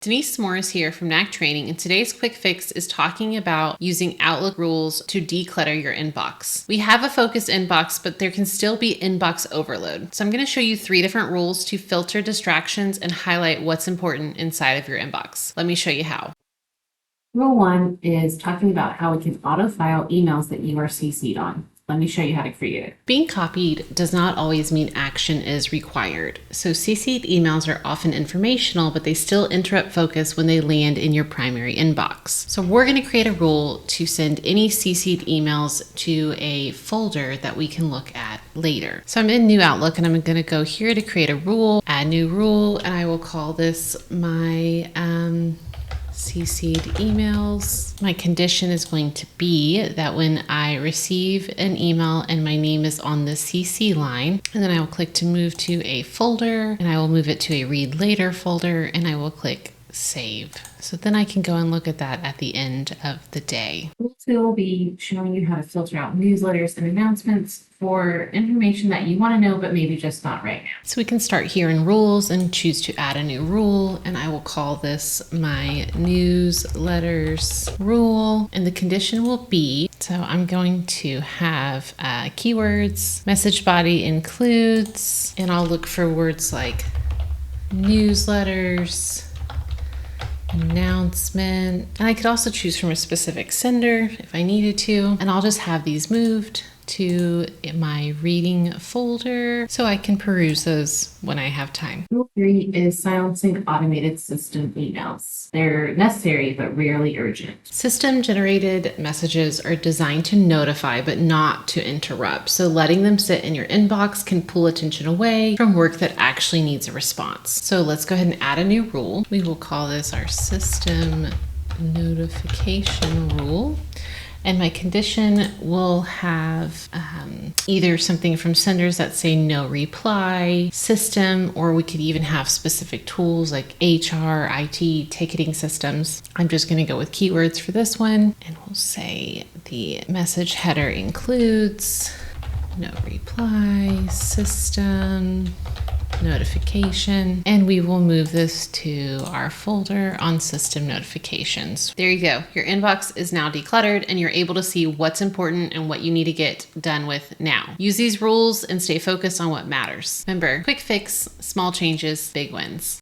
Denise Morris here from Knack Training, and today's quick fix is talking about using Outlook rules to declutter your inbox. We have a focused inbox, but there can still be inbox overload. So I'm going to show you 3 different rules to filter distractions and highlight what's important inside of your inbox. Let me show you how. Rule 1 is talking about how we can auto-file emails that you are CC'd on. Let me show you how to create it. Being copied does not always mean action is required. So CC'd emails are often informational, but they still interrupt focus when they land in your primary inbox. So we're going to create a rule to send any CC'd emails to a folder that we can look at later. So I'm in New Outlook and I'm going to go here to create a rule, add new rule, and I will call this my CC'd emails. My condition is going to be that when I receive an email and my name is on the CC line, and then I will click to move to a folder, and I will move it to a read later folder, and I will click save. So then I can go and look at that at the end of the day. Rule 2 will be showing you how to filter out newsletters and announcements for information that you want to know, but maybe just not right now. So we can start here in rules and choose to add a new rule, and I will call this my newsletters rule, and the condition will be, so I'm going to have keywords, message body includes, and I'll look for words like newsletters, announcement, and I could also choose from a specific sender if I needed to, and I'll just have these moved to my reading folder so I can peruse those when I have time. Rule 3 is silencing automated system emails. They're necessary but rarely urgent. System generated messages are designed to notify but not to interrupt. So letting them sit in your inbox can pull attention away from work that actually needs a response. So let's go ahead and add a new rule. We will call this our system notification rule. And my condition will have either something from senders that say no reply, system, or we could even have specific tools like HR, IT, ticketing systems. I'm just going to go with keywords for this one, and we'll say the message header includes no reply, system, notification, and we will move this to our folder on system notifications. There you go. Your inbox is now decluttered and you're able to see what's important and what you need to get done with now. Use these rules and stay focused on what matters. Remember, quick fix, small changes, big wins.